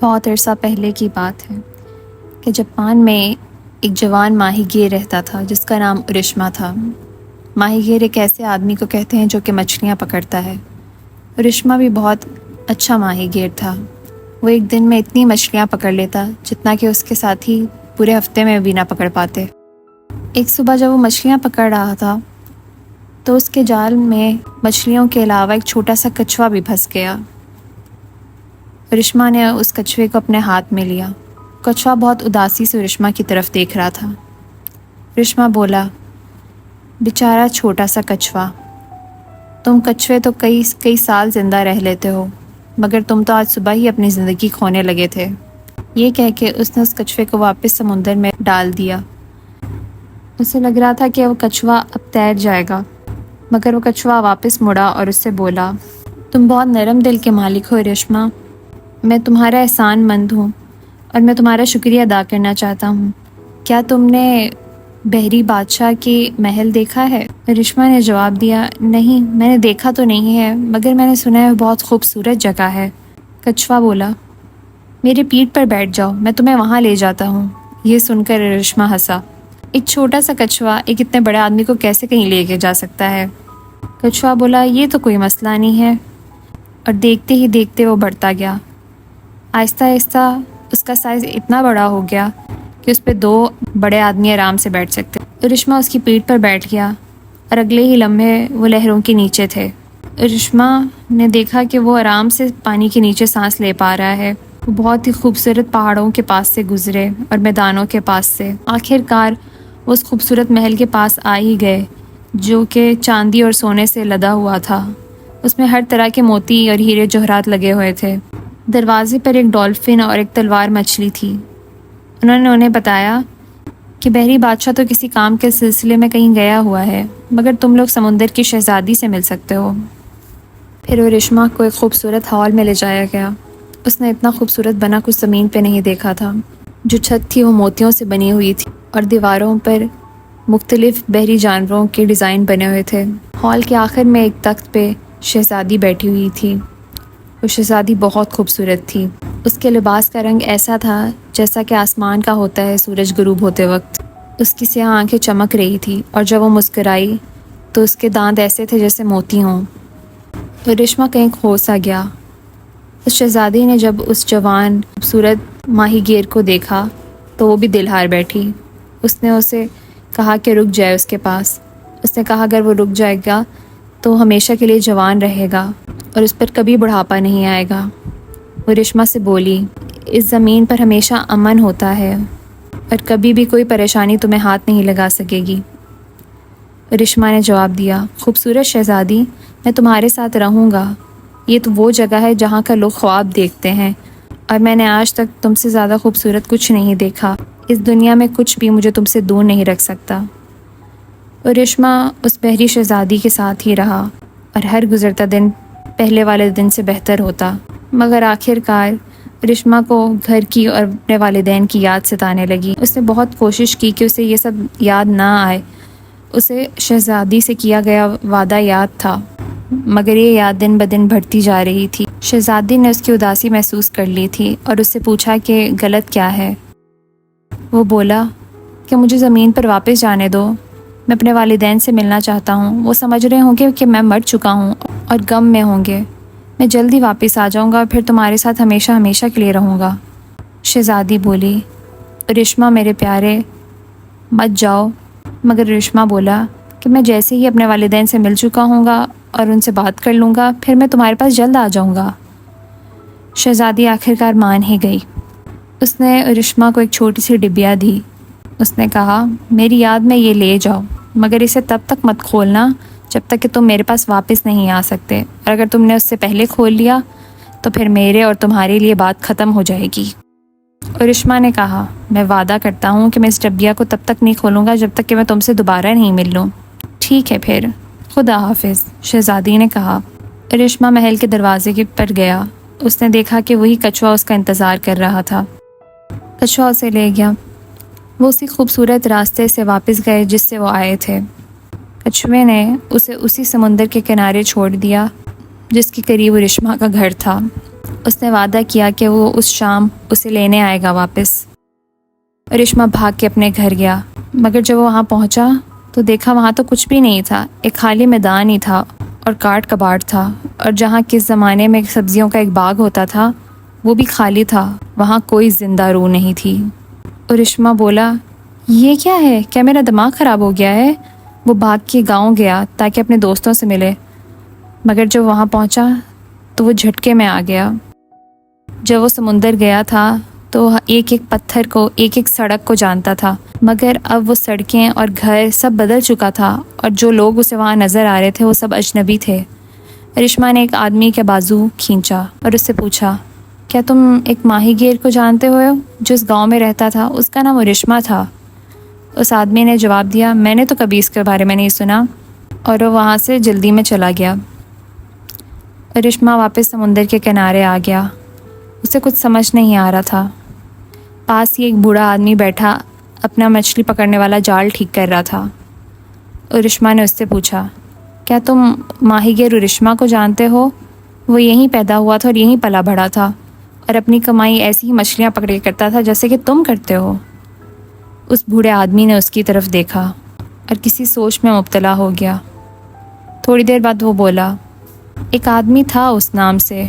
بہت عرصہ پہلے کی بات ہے کہ جاپان میں ایک جوان ماہی گیر رہتا تھا جس کا نام اورشما تھا۔ ماہی گیر ایک ایسے آدمی کو کہتے ہیں جو کہ مچھلیاں پکڑتا ہے۔ اورشما بھی بہت اچھا ماہی گیر تھا۔ وہ ایک دن میں اتنی مچھلیاں پکڑ لیتا جتنا کہ اس کے ساتھی پورے ہفتے میں بھی نہ پکڑ پاتے۔ ایک صبح جب وہ مچھلیاں پکڑ رہا تھا تو اس کے جال میں مچھلیوں کے علاوہ ایک چھوٹا سا کچھوا بھی پھنس گیا۔ اورشما نے اس کچھوے کو اپنے ہاتھ میں لیا۔ کچھوا بہت اداسی سے اورشما کی طرف دیکھ رہا تھا۔ اورشما بولا، بیچارہ چھوٹا سا کچھوا، تم کچھوے تو کئی سال زندہ رہ لیتے ہو، مگر تم تو آج صبح ہی اپنی زندگی کھونے لگے تھے۔ یہ کہہ کے اس نے اس کچھوے کو واپس سمندر میں ڈال دیا۔ اسے لگ رہا تھا کہ وہ کچھوا اب تیر جائے گا، مگر وہ کچھوا واپس مڑا اور اس سے بولا، تم بہت نرم دل کے مالک ہو اورشما، میں تمہارا احسان مند ہوں اور میں تمہارا شکریہ ادا کرنا چاہتا ہوں۔ کیا تم نے بحری بادشاہ کی محل دیکھا ہے؟ اورشما نے جواب دیا، نہیں، میں نے دیکھا تو نہیں ہے، مگر میں نے سنا ہے وہ بہت خوبصورت جگہ ہے۔ کچھوا بولا، میرے پیٹھ پر بیٹھ جاؤ، میں تمہیں وہاں لے جاتا ہوں۔ یہ سن کر اورشما ہنسا۔ ایک چھوٹا سا کچھوا ایک اتنے بڑے آدمی کو کیسے کہیں لے کے جا سکتا ہے؟ کچھوا بولا، یہ تو کوئی مسئلہ نہیں ہے، اور دیکھتے ہی دیکھتے وہ بڑھتا گیا۔ آہستہ آہستہ اس کا سائز اتنا بڑا ہو گیا کہ اس پہ 2 بڑے آدمی آرام سے بیٹھ سکتے۔ اورشما اس کی پیٹھ پر بیٹھ گیا اور اگلے ہی لمحے وہ لہروں کے نیچے تھے۔ اورشما نے دیکھا کہ وہ آرام سے پانی کے نیچے سانس لے پا رہا ہے۔ وہ بہت ہی خوبصورت پہاڑوں کے پاس سے گزرے اور میدانوں کے پاس سے۔ آخر کار وہ اس خوبصورت محل کے پاس آ ہی گئے جو کہ چاندی اور سونے سے لدا ہوا تھا۔ اس میں ہر طرح کے موتی اور ہیرے جواہرات لگے ہوئے تھے۔ دروازے پر ایک ڈولفن اور ایک تلوار مچھلی تھی۔ انہوں نے انہیں بتایا کہ بحری بادشاہ تو کسی کام کے سلسلے میں کہیں گیا ہوا ہے، مگر تم لوگ سمندر کی شہزادی سے مل سکتے ہو۔ پھر اورشما کو ایک خوبصورت ہال میں لے جایا گیا۔ اس نے اتنا خوبصورت بنا کچھ زمین پہ نہیں دیکھا تھا۔ جو چھت تھی وہ موتیوں سے بنی ہوئی تھی اور دیواروں پر مختلف بحری جانوروں کے ڈیزائن بنے ہوئے تھے۔ ہال کے آخر میں ایک تخت پہ شہزادی بیٹھی ہوئی تھی۔ وہ شہزادی بہت خوبصورت تھی۔ اس کے لباس کا رنگ ایسا تھا جیسا کہ آسمان کا ہوتا ہے سورج غروب ہوتے وقت۔ اس کی سیاہ آنکھیں چمک رہی تھی اور جب وہ مسکرائی تو اس کے دانت ایسے تھے جیسے موتی ہوں۔ اورشما کہیں کھو سا گیا۔ اس شہزادی نے جب اس جوان خوبصورت ماہی گیر کو دیکھا تو وہ بھی دل ہار بیٹھی۔ اس نے اسے کہا کہ رک جائے اس کے پاس۔ اس نے کہا اگر وہ رک جائے گا تو ہمیشہ کے لیے جوان رہے گا اور اس پر کبھی بڑھاپا نہیں آئے گا۔ اورشما سے بولی، اس زمین پر ہمیشہ امن ہوتا ہے اور کبھی بھی کوئی پریشانی تمہیں ہاتھ نہیں لگا سکے گی۔ اورشما نے جواب دیا، خوبصورت شہزادی، میں تمہارے ساتھ رہوں گا۔ یہ تو وہ جگہ ہے جہاں کا لوگ خواب دیکھتے ہیں اور میں نے آج تک تم سے زیادہ خوبصورت کچھ نہیں دیکھا۔ اس دنیا میں کچھ بھی مجھے تم سے دور نہیں رکھ سکتا۔ اورشما اس بحری شہزادی کے ساتھ ہی رہا اور ہر گزرتا دن پہلے والے دن سے بہتر ہوتا، مگر آخر کار اورشما کو گھر کی اور اپنے والدین کی یاد ستانے لگی۔ اس نے بہت کوشش کی کہ اسے یہ سب یاد نہ آئے۔ اسے شہزادی سے کیا گیا وعدہ یاد تھا، مگر یہ یاد دن بدن بڑھتی جا رہی تھی۔ شہزادی نے اس کی اداسی محسوس کر لی تھی اور اس سے پوچھا کہ غلط کیا ہے۔ وہ بولا کہ مجھے زمین پر واپس جانے دو، میں اپنے والدین سے ملنا چاہتا ہوں۔ وہ سمجھ رہے ہوں گے کہ میں مر چکا ہوں اور غم میں ہوں گے۔ میں جلدی واپس آ جاؤں گا اور پھر تمہارے ساتھ ہمیشہ ہمیشہ کے لیے رہوں گا۔ شہزادی بولی، اورشما میرے پیارے، مت جاؤ۔ مگر اورشما بولا کہ میں جیسے ہی اپنے والدین سے مل چکا ہوں گا اور ان سے بات کر لوں گا، پھر میں تمہارے پاس جلد آ جاؤں گا۔ شہزادی آخرکار مان ہی گئی۔ اس نے اورشما کو ایک چھوٹی سی ڈبیا دی۔ اس نے کہا، میری یاد میں یہ لے جاؤ، مگر اسے تب تک مت کھولنا جب تک کہ تم میرے پاس واپس نہیں آ سکتے، اور اگر تم نے اس سے پہلے کھول لیا تو پھر میرے اور تمہارے لیے بات ختم ہو جائے گی۔ اورشما نے کہا، میں وعدہ کرتا ہوں کہ میں اس ڈبیا کو تب تک نہیں کھولوں گا جب تک کہ میں تم سے دوبارہ نہیں مل لوں۔ ٹھیک ہے پھر، خدا حافظ، شہزادی نے کہا۔ اورشما محل کے دروازے پر گیا۔ اس نے دیکھا کہ وہی کچھوا اس کا انتظار کر رہا تھا۔ کچھوا اسے لے گیا۔ وہ اسی خوبصورت راستے سے واپس گئے جس سے وہ آئے تھے۔ کچھوے نے اسے اسی سمندر کے کنارے چھوڑ دیا جس کے قریب اورشما کا گھر تھا۔ اس نے وعدہ کیا کہ وہ اس شام اسے لینے آئے گا واپس۔ رشمہ بھاگ کے اپنے گھر گیا، مگر جب وہ وہاں پہنچا تو دیکھا وہاں تو کچھ بھی نہیں تھا، ایک خالی میدان ہی تھا اور کاٹ کباڑ تھا، اور جہاں کس زمانے میں سبزیوں کا ایک باغ ہوتا تھا وہ بھی خالی تھا، وہاں کوئی زندہ روح نہیں تھی۔ اور رشمہ بولا، یہ کیا ہے؟ کیا میرا دماغ خراب ہو گیا ہے؟ وہ بھاگ کے گاؤں گیا تاکہ اپنے دوستوں سے ملے، مگر جب وہاں پہنچا تو وہ جھٹکے میں آ گیا۔ جب وہ سمندر گیا تھا تو ایک ایک پتھر کو، ایک ایک سڑک کو جانتا تھا، مگر اب وہ سڑکیں اور گھر سب بدل چکا تھا، اور جو لوگ اسے وہاں نظر آ رہے تھے وہ سب اجنبی تھے۔ رشمہ نے ایک آدمی کے بازو کھینچا اور اس سے پوچھا، کیا تم ایک ماہی گیر کو جانتے ہو جو اس گاؤں میں رہتا تھا؟ اس کا نام رشمہ تھا۔ اس آدمی نے جواب دیا، میں نے تو کبھی اس کے بارے میں نہیں سنا، اور وہ وہاں سے جلدی میں چلا گیا۔ رشمہ واپس سمندر کے کنارے آ گیا، اسے کچھ سمجھ نہیں آ رہا تھا۔ پاس ہی ایک بوڑھا آدمی بیٹھا اپنا مچھلی پکڑنے والا جال ٹھیک کر رہا تھا، اور رشمہ نے اس سے پوچھا، کیا تم ماہی گیر رشمہ کو جانتے ہو؟ وہ یہیں پیدا ہوا تھا اور یہیں پلا بڑھا تھا، اور اپنی کمائی ایسی ہی مچھلیاں پکڑ کرتا تھا جیسے کہ تم کرتے ہو۔ اس بوڑھے آدمی نے اس کی طرف دیکھا اور کسی سوچ میں مبتلا ہو گیا۔ تھوڑی دیر بعد وہ بولا، ایک آدمی تھا اس نام سے،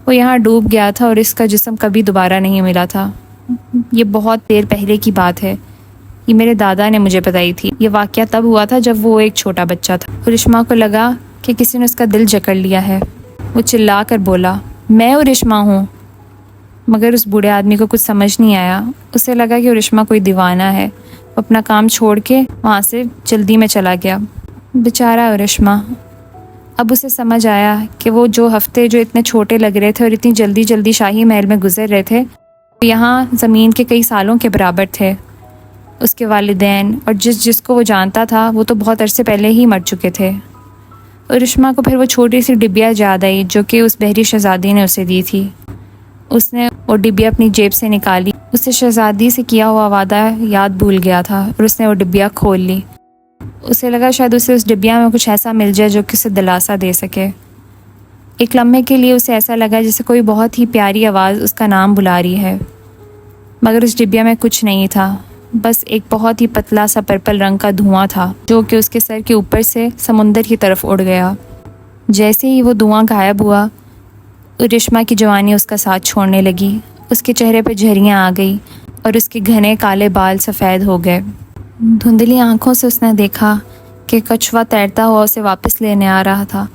وہ یہاں ڈوب گیا تھا اور اس کا جسم کبھی دوبارہ نہیں ملا تھا۔ یہ بہت دیر پہلے کی بات ہے، یہ میرے دادا نے مجھے بتائی تھی۔ یہ واقعہ تب ہوا تھا جب وہ ایک چھوٹا بچہ تھا۔ رشمہ کو لگا کہ کسی نے اس کا دل جکڑ لیا ہے۔ وہ چلا کر بولا، میں رشمہ ہوں۔ مگر اس بوڑھے آدمی کو کچھ سمجھ نہیں آیا، اسے لگا کہ رشمہ کوئی دیوانہ ہے۔ وہ اپنا کام چھوڑ کے وہاں سے جلدی میں چلا گیا۔ بیچارہ رشمہ، اب اسے سمجھ آیا کہ وہ جو ہفتے جو اتنے چھوٹے لگ رہے تھے اور اتنی جلدی جلدی شاہی محل میں گزر رہے تھے، یہاں زمین کے کئی سالوں کے برابر تھے۔ اس کے والدین اور جس کو وہ جانتا تھا وہ تو بہت عرصے پہلے ہی مر چکے تھے۔ اور رشمہ کو پھر وہ چھوٹی سی ڈبیا یاد آئی جو کہ اس بحری شہزادی نے اسے دی تھی۔ اس نے وہ ڈبیا اپنی جیب سے نکالی، اسے شہزادی سے کیا ہوا وعدہ یاد بھول گیا تھا، اور اس نے وہ ڈبیا کھول لی۔ اسے لگا شاید اسے اس ڈبیا میں کچھ ایسا مل جائے جو کہ اسے دلاسا دے سکے۔ ایک لمحے کے لیے اسے ایسا لگا جیسے کوئی بہت ہی پیاری آواز اس کا نام بلا رہی ہے، مگر اس ڈبیا میں کچھ نہیں تھا، بس ایک بہت ہی پتلا سا پرپل رنگ کا دھواں تھا جو کہ اس کے سر کے اوپر سے سمندر کی طرف اڑ گیا۔ جیسے ہی وہ دھواں غائب ہوا، رشمہ کی جوانی اس کا ساتھ چھوڑنے لگی، اس کے چہرے پہ جھریاں آ گئی اور اس کے گھنے کالے بال سفید ہو گئے۔ دھندلی آنکھوں سے اس نے دیکھا کہ کچھوا تیرتا ہوا اسے واپس لینے آ رہا تھا۔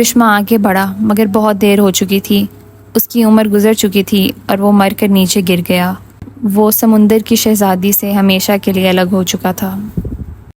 رشمہ آگے بڑھا، مگر بہت دیر ہو چکی تھی، اس کی عمر گزر چکی تھی اور وہ مر کر نیچے گر گیا۔ وہ سمندر کی شہزادی سے ہمیشہ کے لیے الگ ہو چکا تھا۔